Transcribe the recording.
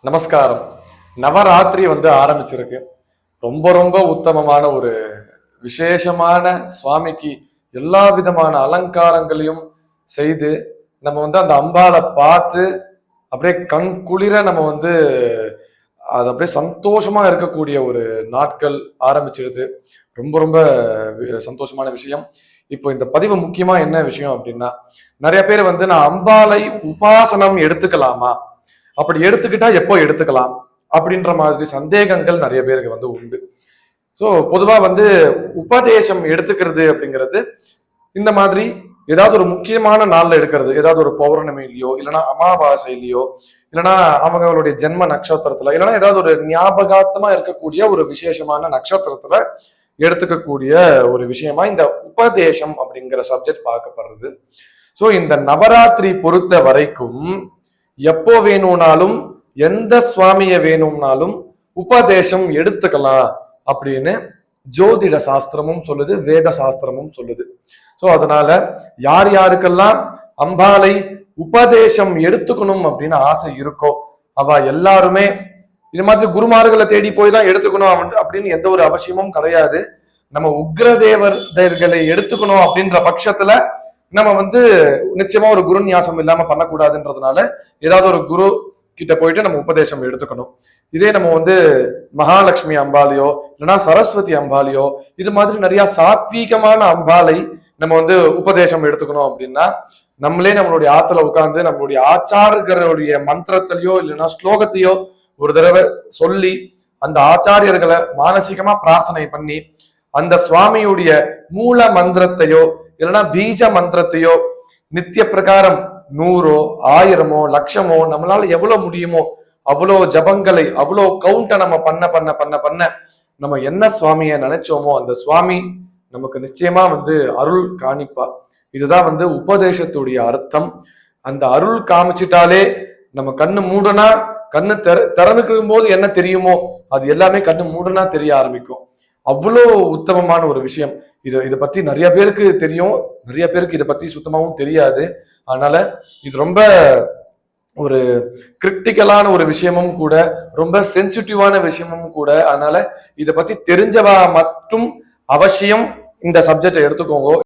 நமஸ்காரம். நவராத்திரி ஆரம்பிச்சிருக்கு. ரொம்ப ரொம்ப உத்தமமான ஒரு விசேஷமான சுவாமிக்கு எல்லா விதமான அலங்காரங்களையும் செய்து நம்ம அந்த அம்பாளை பார்த்து அப்படியே கண் குளிர நம்ம அது அப்படியே சந்தோஷமா இருக்கக்கூடிய ஒரு நாட்கள் ஆரம்பிச்சிருது. ரொம்ப ரொம்ப சந்தோஷமான விஷயம். இப்போ இந்த பதிவு முக்கியமா என்ன விஷயம் அப்படின்னா, நிறைய பேர் நான் அம்பாளை உபாசனம் எடுத்துக்கலாமா, அப்படி எடுத்துக்கிட்டா எப்போ எடுத்துக்கலாம் அப்படின்ற மாதிரி சந்தேகங்கள் நிறைய பேருக்கு உண்டு. ஸோ பொதுவா உபதேசம் எடுத்துக்கிறது அப்படிங்கிறது இந்த மாதிரி ஏதாவது ஒரு முக்கியமான நாள்ல எடுக்கிறது, ஏதாவது ஒரு பௌர்ணமியிலையோ இல்லைன்னா அமாவாசையிலையோ இல்லைன்னா அவங்களுடைய ஜென்ம நட்சத்திரத்துல இல்லைன்னா ஏதாவது ஒரு ஞாபகார்த்தமா இருக்கக்கூடிய ஒரு விசேஷமான நட்சத்திரத்துல எடுத்துக்கக்கூடிய ஒரு விஷயமா இந்த உபதேசம் அப்படிங்கிற சப்ஜெக்ட் பார்க்கப்படுறது. ஸோ இந்த நவராத்திரி பொறுத்த வரைக்கும் எப்போ வேணும்னாலும் எந்த சுவாமிய வேணும்னாலும் உபதேசம் எடுத்துக்கலாம் அப்படின்னு ஜோதிட சாஸ்திரமும் சொல்லுது, வேத சாஸ்திரமும் சொல்லுது. சோ அதனால யார் யாருக்கெல்லாம் அம்பாளை உபதேசம் எடுத்துக்கணும் அப்படின்னு ஆசை இருக்கோ அவ எல்லாருமே இது மாதிரி குருமார்களை தேடி போய் தான் எடுத்துக்கணும் அப்படின்னு எந்த ஒரு அவசியமும் கிடையாது. நம்ம உக்ரதேவர்களை எடுத்துக்கணும் அப்படின்ற பட்சத்துல நம்ம நிச்சயமா ஒரு குரு ஞாசம் இல்லாம பண்ணக்கூடாதுன்றதுனால ஏதாவது ஒரு குரு கிட்ட போயிட்டு நம்ம உபதேசம் எடுத்துக்கணும். இதே நம்ம மகாலட்சுமி அம்பாலையோ இல்லைன்னா சரஸ்வதி அம்பாலையோ இது மாதிரி நிறைய சாத்வீகமான அம்பாலை நம்ம உபதேசம் எடுத்துக்கணும் அப்படின்னா நம்மளே நம்மளுடைய ஆத்துல உட்கார்ந்து நம்மளுடைய ஆச்சாரர்களுடைய மந்திரத்திலையோ இல்லைன்னா ஸ்லோகத்தையோ ஒரு தடவை சொல்லி அந்த ஆச்சாரியர்களை மானசீகமா பிரார்த்தனை பண்ணி அந்த சுவாமியுடைய மூல மந்திரத்தையோ இல்லைன்னா பீஜ மந்திரத்தையோ நித்திய பிரகாரம் 100 1000 லட்சமோ நம்மளால எவ்வளவு முடியுமோ அவ்வளோ ஜபங்களை அவ்வளோ கவுண்ட நம்ம பண்ண பண்ண பண்ண பண்ண நம்ம என்ன சுவாமிய நினைச்சோமோ அந்த சுவாமி நமக்கு நிச்சயமா அருள் காணிப்பா. இதுதான் உபதேசத்துடைய அர்த்தம். அந்த அருள் காமிச்சிட்டாலே நம்ம கண்ணு மூடனா கண்ணு திறந்துக்கும் போது என்ன தெரியுமோ அது எல்லாமே கண்ணு மூடனா தெரிய ஆரம்பிக்கும். அவ்வளோ உத்தமமான ஒரு விஷயம். இதை பத்தி நிறைய பேருக்கு தெரியும், நிறைய பேருக்கு இதை பத்தி சுத்தமாவும் தெரியாது. அதனால இது ரொம்ப ஒரு கிரிட்டிக்கலான ஒரு விஷயமும் கூட, ரொம்ப சென்சிட்டிவான விஷயமும் கூட. அதனால இதை பத்தி தெரிஞ்சவா மட்டும் அவசியம் இந்த சப்ஜெக்டை எடுத்துக்கோங்க.